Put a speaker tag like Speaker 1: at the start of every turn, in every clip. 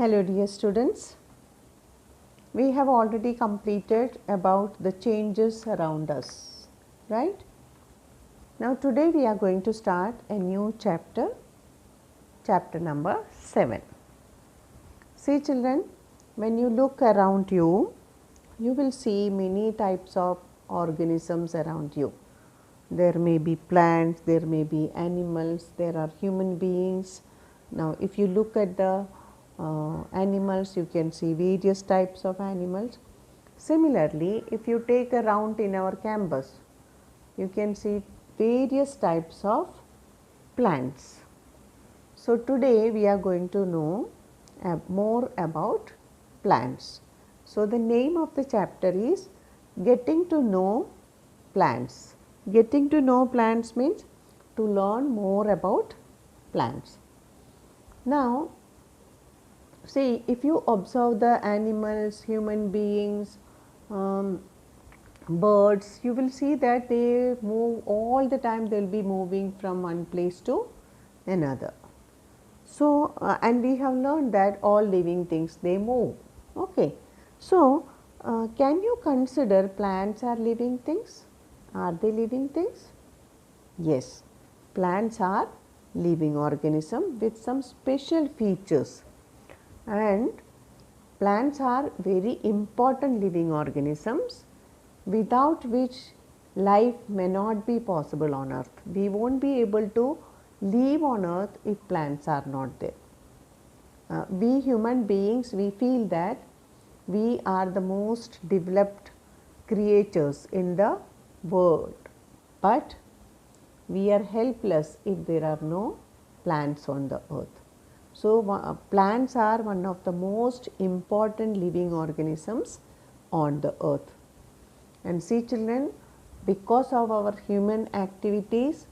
Speaker 1: Hello dear students, we have already completed about the changes around us, right? Now today we are going to start a new chapter, chapter number 7. See children, when you look around you, you will see many types of organisms around you. There may be plants, there may be animals, there are human beings. Now if you look at the animals, you can see various types of animals. Similarly, if you take a round in our campus, you can see various types of plants. So today we are going to know more about plants. So the name of the chapter is Getting to Know Plants. Getting to know plants means to learn more about plants. Now see, if you observe the animals, human beings, birds, you will see that they move all the time. They will be moving from one place to another. So, and we have learned that all living things, they move. Okay. So, can you consider plants are living things? Are they living things? Yes, plants are living organisms with some special features. And plants are very important living organisms without which life may not be possible on earth. We won't be able to live on earth if plants are not there. We human beings, we feel that we are the most developed creatures in the world, but we are helpless if there are no plants on the earth. So, plants are one of the most important living organisms on the earth. And see children, because of our human activities,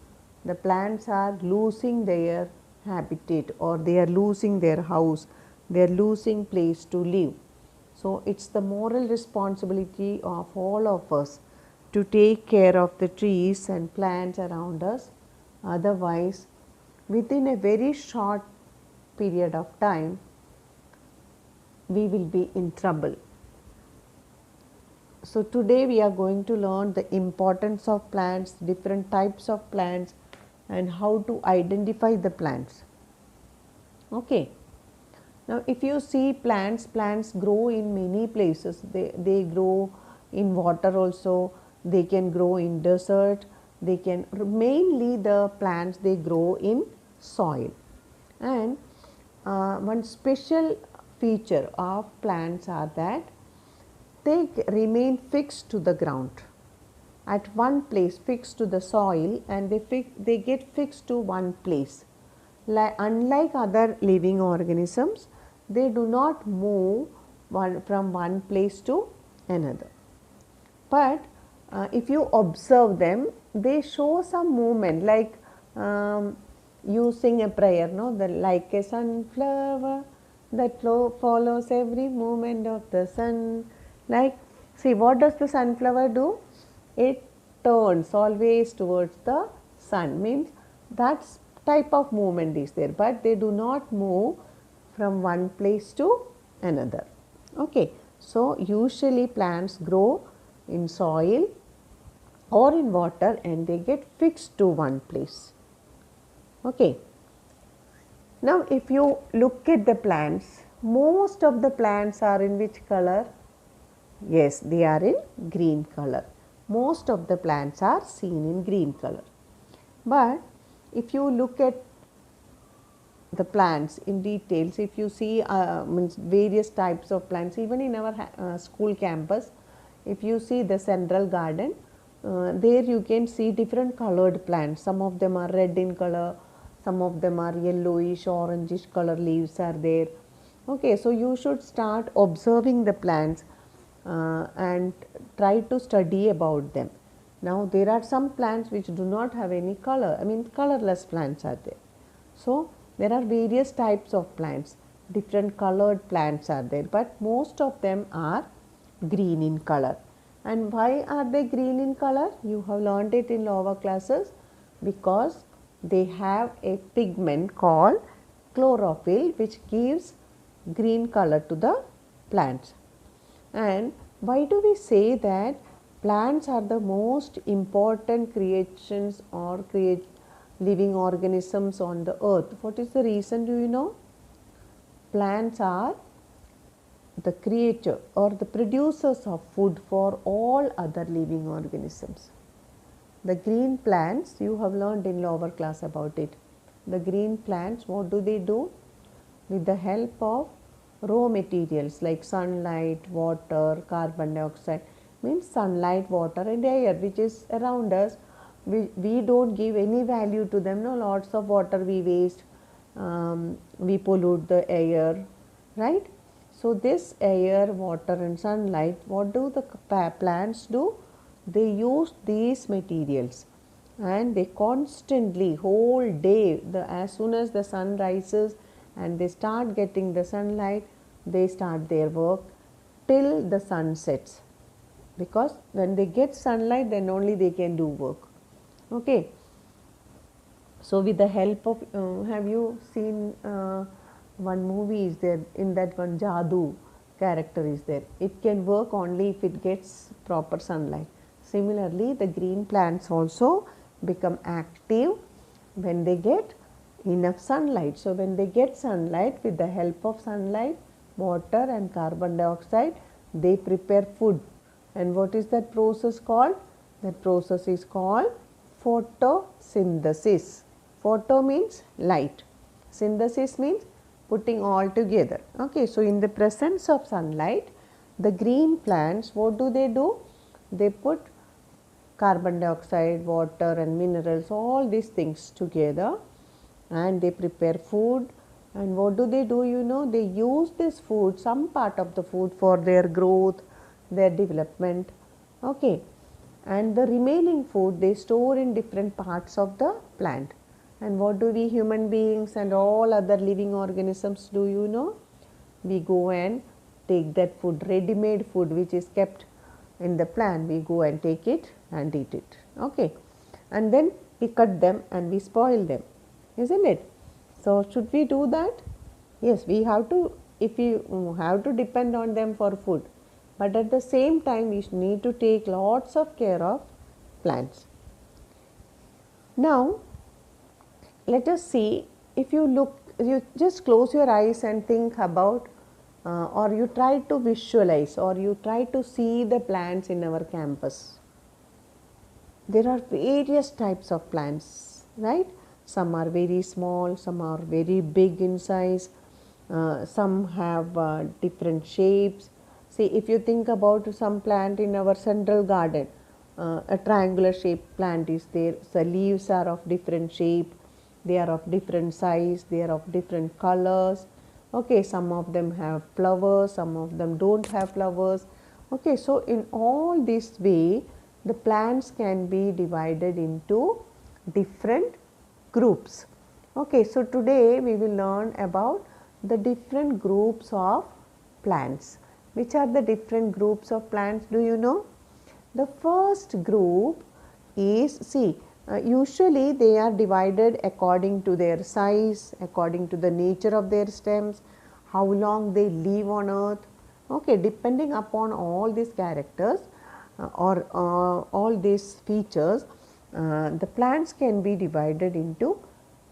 Speaker 1: the plants are losing their habitat, or they are losing their house, they are losing place to live. So, it is the moral responsibility of all of us to take care of the trees and plants around us. Otherwise, within a very short period of time, we will be in trouble. So today we are going to learn the importance of plants, different types of plants, and how to identify the plants. Okay. Now if you see plants, plants grow in many places. They grow in water also, they can grow in desert, they can, mainly the plants they grow in soil. And one special feature of plants are that they remain fixed to the ground, at one place, fixed to the soil, and they get fixed to one place. Unlike other living organisms, they do not move from one place to another. But if you observe them, they show some movement, like you sing a prayer, no? Like a sunflower that follows every movement of the sun. Like, see, what does the sunflower do? It turns always towards the sun, means that type of movement is there, but they do not move from one place to another. Okay. So, usually plants grow in soil or in water and they get fixed to one place. Okay. Now, if you look at the plants, most of the plants are in which color? Yes, they are in green color. Most of the plants are seen in green color. But if you look at the plants in details, if you see means various types of plants, even in our school campus, if you see the central garden, there you can see different colored plants. Some of them are red in color, some of them are yellowish, orangish color leaves are there. Okay, so you should start observing the plants and try to study about them. Now there are some plants which do not have any color, I mean colorless plants are there. So there are various types of plants, different colored plants are there, but most of them are green in color. And why are they green in color? You have learned it in lower classes, because they have a pigment called chlorophyll, which gives green color to the plants. And why do we say that plants are the most important creations or living organisms on the earth? What is the reason, do you know? Plants are the creator or the producers of food for all other living organisms. The green plants, you have learned in lower class about it. The green plants, what do they do? With the help of raw materials like sunlight, water, carbon dioxide, means sunlight, water and air which is around us. We don't give any value to them. No, lots of water we waste, we pollute the air, right? So this air, water and sunlight, what do the plants do? They use these materials and they constantly, whole day, as soon as the sun rises and they start getting the sunlight, they start their work till the sun sets, because when they get sunlight then only they can do work. Okay. So with the help of, have you seen one movie is there, in that one Jadoo character is there. It can work only if it gets proper sunlight. Similarly, the green plants also become active when they get enough sunlight. So when they get sunlight, with the help of sunlight, water and carbon dioxide, they prepare food. And what is that process called? That process is called photosynthesis. Photo means light, synthesis means putting all together. Okay, so in the presence of sunlight, the green plants, what do? They put carbon dioxide, water and minerals, all these things together, and they prepare food. And what do? You know, they use this food, some part of the food, for their growth, their development. Okay, and the remaining food they store in different parts of the plant. And what do we human beings and all other living organisms do? You know, we go and take that food, ready-made food which is kept in the plant, we go and take it and eat it. Okay, and then we cut them and we spoil them, isn't it? So should we do that? Yes, we have to, if we have to depend on them for food, but at the same time we need to take lots of care of plants. Now let us see, if you look, you just close your eyes and think about, or you try to visualize, or you try to see the plants in our campus. There are various types of plants, right? Some are very small, some are very big in size, some have different shapes. See, if you think about some plant in our central garden, a triangular shaped plant is there, the leaves are of different shape, they are of different size, they are of different colors. Okay, some of them have flowers, some of them don't have flowers. Okay, so in all this way, the plants can be divided into different groups. Okay, so today we will learn about the different groups of plants. Which are the different groups of plants, do you know? The first group is, see, usually they are divided according to their size, according to the nature of their stems, how long they live on earth. Okay, depending upon all these characters or all these features, the plants can be divided into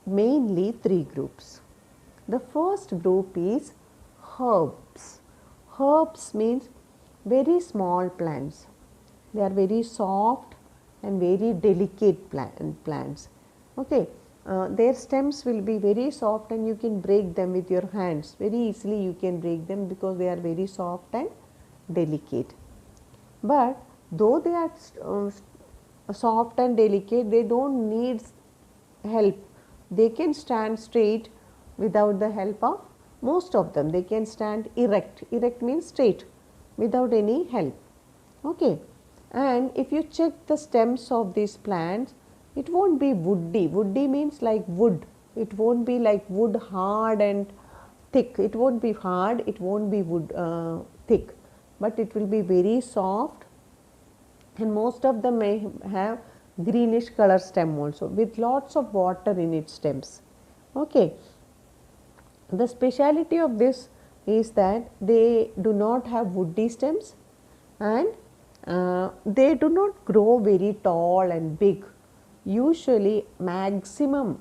Speaker 1: mainly three groups. The first group is herbs. Herbs means very small plants. They are very soft and very delicate plants. Okay, their stems will be very soft and you can break them with your hands. Very easily you can break them because they are very soft and delicate. But though they are soft and delicate, they don't need help. They can stand straight without the help of, most of them, they can stand erect. Erect means straight without any help. Okay. And if you check the stems of these plants, it won't be woody. Woody means like wood. It won't be like wood, hard and thick. It won't be hard, it won't be wood thick, but it will be very soft, and most of them may have greenish color stem also with lots of water in its stems. Okay. The speciality of this is that they do not have woody stems, and they do not grow very tall and big. Usually maximum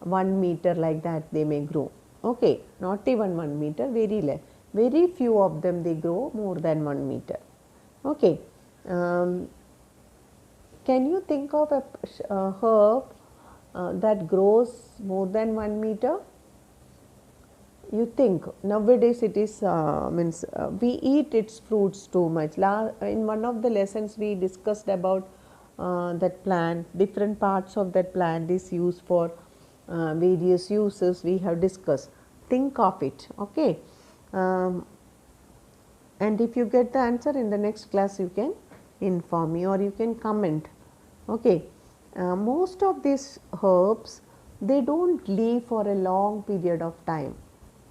Speaker 1: 1 meter like that they may grow. Okay, not even 1 meter, very less. Very few of them they grow more than 1 meter. Okay. Can you think of a herb that grows more than 1 meter? You think nowadays it is we eat its fruits too much. In one of the lessons we discussed about that plant, different parts of that plant is used for various uses we have discussed. Think of it, okay. And if you get the answer in the next class, you can inform me or you can comment, okay. Most of these herbs, they don't live for a long period of time.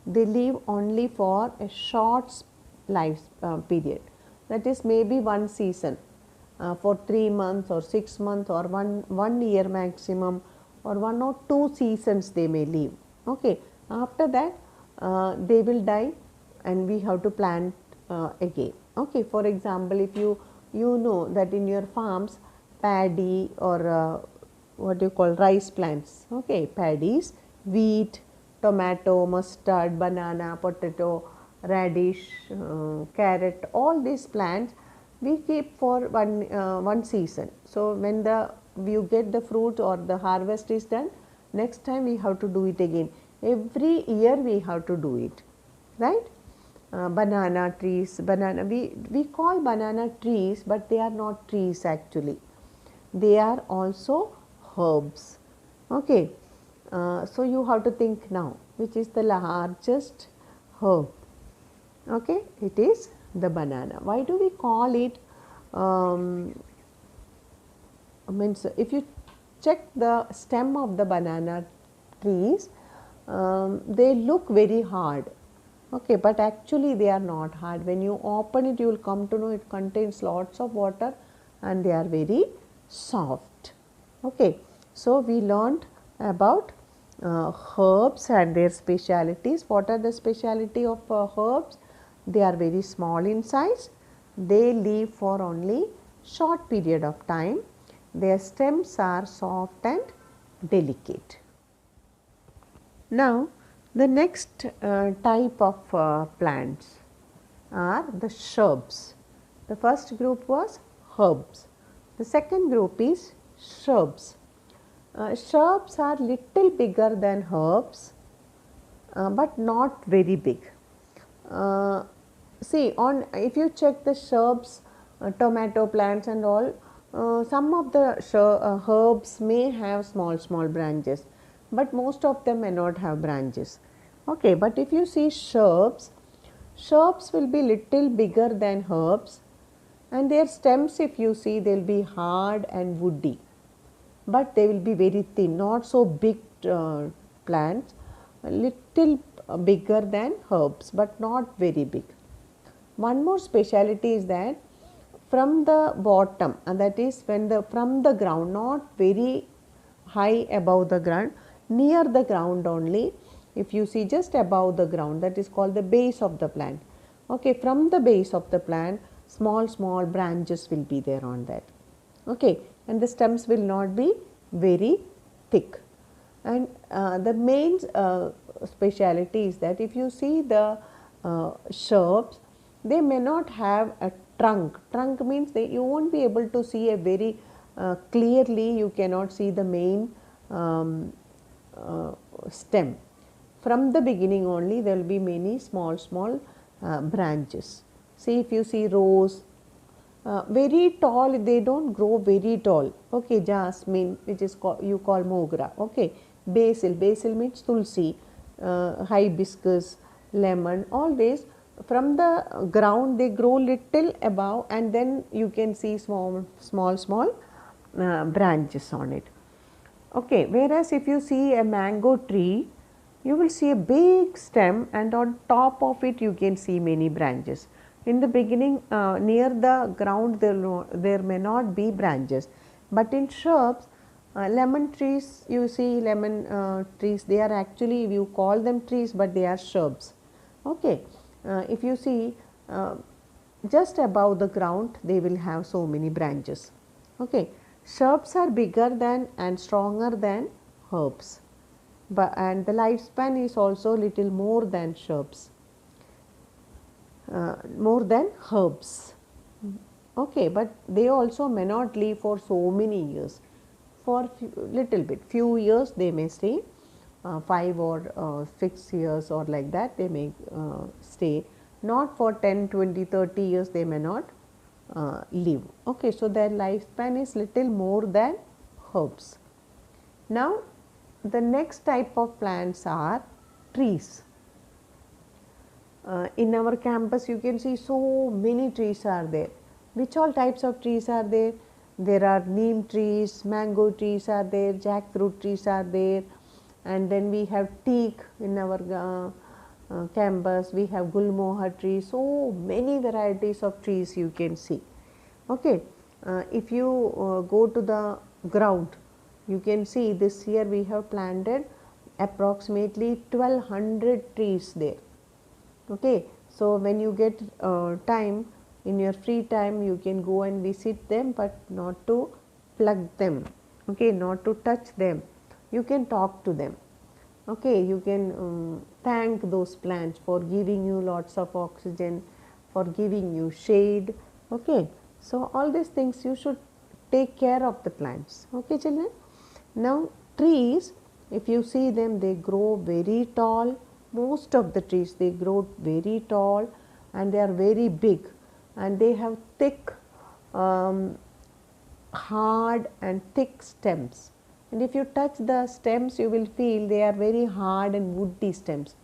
Speaker 1: They live only for a short life period, that is maybe one season, for 3 months or 6 months or one year maximum, or 1 or 2 seasons they may live, okay. After that they will die and we have to plant again, okay. For example, if you know that in your farms paddy or what you call rice plants, okay, paddies, wheat, tomato, mustard, banana, potato, radish, carrot, all these plants we keep for one season. So when you get the fruit or the harvest is done, next time we have to do it again. Every year we have to do it, right? Banana trees, we call banana trees, but they are not trees actually. They are also herbs, okay. So you have to think now, which is the largest herb, okay. It is the banana. Why do we call it means if you check the stem of the banana trees, they look very hard, okay, but actually they are not hard. When you open it, you will come to know it contains lots of water and they are very soft, okay. So we learned about herbs and their specialities. What are the speciality of herbs? They are very small in size, they live for only short period of time, their stems are soft and delicate. Now the next type of plants are the shrubs. The first group was herbs, the second group is shrubs. Shrubs are little bigger than herbs, but not very big. See, if you check the shrubs, tomato plants and all, some of the herbs may have small branches, but most of them may not have branches, okay. But if you see shrubs will be little bigger than herbs, and their stems, if you see, they will be hard and woody, but they will be very thin, not so big plants, a little bigger than herbs, but not very big. One more speciality is that from the bottom, and that is from the ground, not very high above the ground, near the ground only, if you see just above the ground, that is called the base of the plant, okay. From the base of the plant, small branches will be there on that, okay, and the stems will not be very thick. And the main speciality is that if you see the shrubs, they may not have a trunk. Trunk means you won't be able to see a very clearly, you cannot see the main stem. From the beginning only there will be many small branches. See, if you see rose, very tall, they don't grow very tall, okay. Jasmine, which is you call mogra, okay. Basil means tulsi, hibiscus, lemon, all these from the ground they grow little above, and then you can see small branches on it, okay. Whereas if you see a mango tree, you will see a big stem, and on top of it you can see many branches. In the beginning, near the ground there may not be branches, but in shrubs, lemon trees, you see lemon trees, they are actually, you call them trees, but they are shrubs, okay. if you see just above the ground they will have so many branches. Okay. Shrubs are bigger than and stronger than herbs, and the lifespan is also little more than shrubs, more than herbs. Okay, but they also may not live for so many years. For little bit, few years they may stay, 5 or 6 years or like that they may stay. Not for 10, 20, 30 years they may not live. Okay, so their lifespan is little more than herbs. Now, the next type of plants are trees. In our campus you can see so many trees are there. Which all types of trees are there? There are neem trees, mango trees are there, jackfruit trees are there, and then we have teak in our campus, we have gulmohar trees, so many varieties of trees you can see. Okay. If you go to the ground, you can see this year we have planted approximately 1200 trees there. Okay. So, when you get time, in your free time you can go and visit them, but not to plug them, okay, not to touch them. You can talk to them, okay, you can thank those plants for giving you lots of oxygen, for giving you shade. Okay. So, all these things you should take care of the plants. Okay, children. Now, trees, if you see them, they grow very tall. Most of the trees they grow very tall and they are very big, and they have thick, hard and thick stems. And if you touch the stems, you will feel they are very hard and woody stems.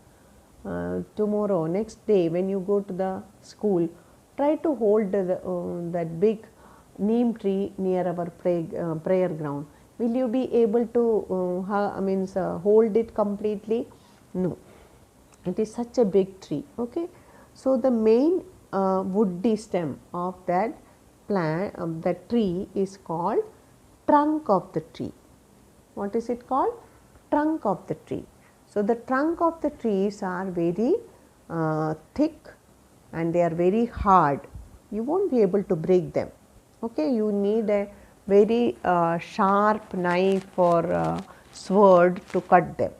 Speaker 1: Tomorrow, next day, when you go to the school, try to hold that big neem tree near our prayer ground. Will you be able to hold it completely? No, it is such a big tree. Okay. So, the main woody stem of that plant, that tree is called trunk of the tree. What is it called? Trunk of the tree. So, the trunk of the trees are very thick and they are very hard. You won't be able to break them. Okay. You need a very sharp knife or sword to cut them.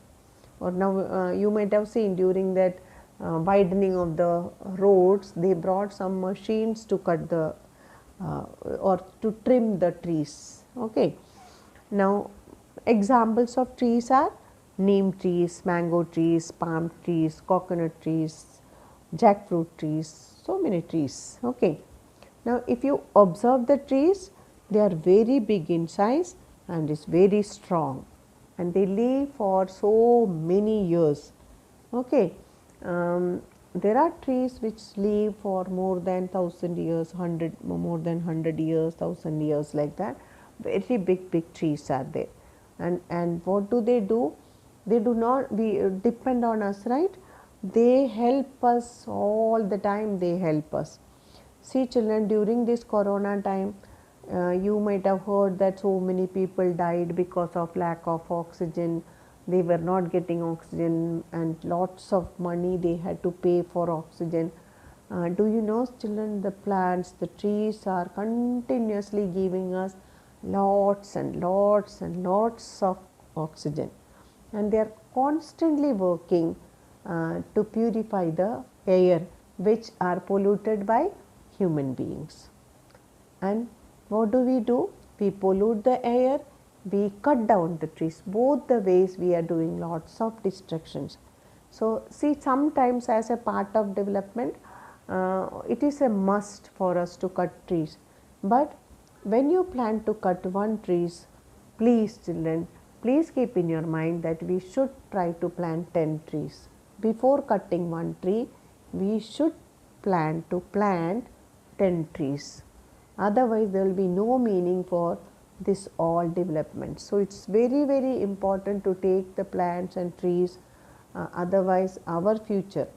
Speaker 1: Or now you might have seen during that widening of the roads, they brought some machines to cut the or to trim the trees. Okay. Now, examples of trees are neem trees, mango trees, palm trees, coconut trees, jackfruit trees, so many trees. Okay. Now, if you observe the trees, they are very big in size and is very strong, and they live for so many years. Okay. There are trees which live for more than 1000 years, more than 100 years, 1000 years, like that. Very big trees are there. And what do? They do not depend on us, right? They help us all the time, they help us. See children, during this corona time, you might have heard that so many people died because of lack of oxygen. They were not getting oxygen and lots of money they had to pay for oxygen. Do you know children, the plants, the trees are continuously giving us lots and lots and lots of oxygen, and they are constantly working to purify the air which are polluted by human beings. And what do? We pollute the air, we cut down the trees. Both the ways we are doing lots of destructions. So, see, sometimes as a part of development, it is a must for us to cut trees. But when you plan to cut one trees, please children, please keep in your mind that we should try to plant 10 trees. Before cutting one tree, we should plan to plant 10 trees. Otherwise, there will be no meaning for this all development. So, it is very important to take the plants and trees, otherwise our future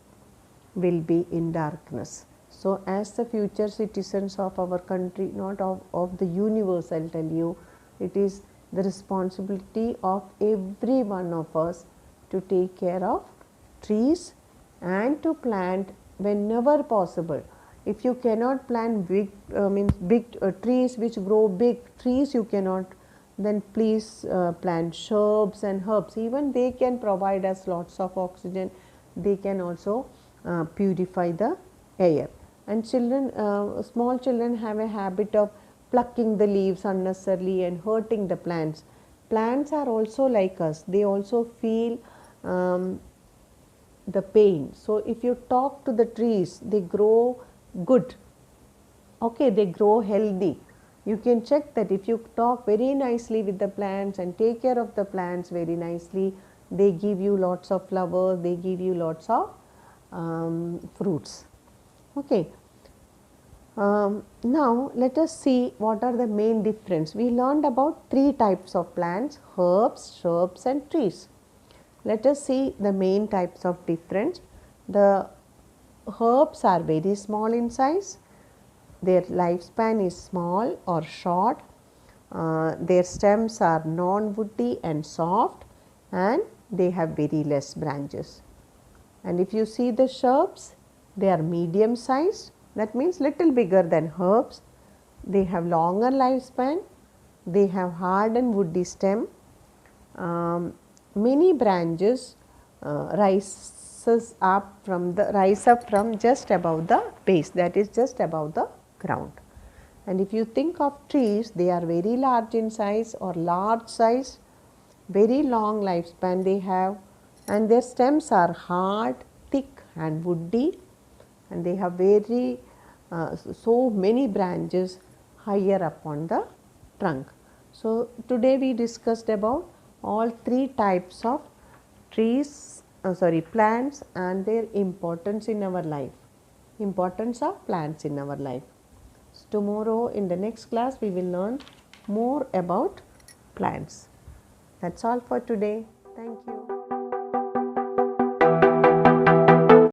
Speaker 1: will be in darkness. So, as the future citizens of our country, not of the universe, I will tell you, it is the responsibility of every one of us to take care of trees and to plant whenever possible. If you cannot plant big big trees which grow big trees, you cannot, then please plant shrubs and herbs. Even they can provide us lots of oxygen. They can also purify the air. And children, small children have a habit of plucking the leaves unnecessarily and hurting the plants. Plants are also like us. They also feel the pain. So if you talk to the trees, they grow good. Okay, they grow healthy. You can check that if you talk very nicely with the plants and take care of the plants very nicely, they give you lots of flowers, they give you lots of fruits. Okay. Now let us see what are the main difference. We learned about three types of plants: herbs, shrubs and trees. Let us see the main types of difference. The herbs are very small in size. Their lifespan is small or short. Their stems are non-woody and soft, and they have very less branches. And if you see the shrubs, they are medium sized. That means little bigger than herbs. They have longer lifespan. They have hard and woody stem. Many branches rise up from just above the base, that is just above the ground. And if you think of trees, they are very large in size or large size, very long lifespan they have, and their stems are hard, thick and woody, and they have very so many branches higher up on the trunk. So today we discussed about all three types of plants and their importance in our life. Importance of plants in our life. So tomorrow in the next class we will learn more about plants. That's all for today. Thank you.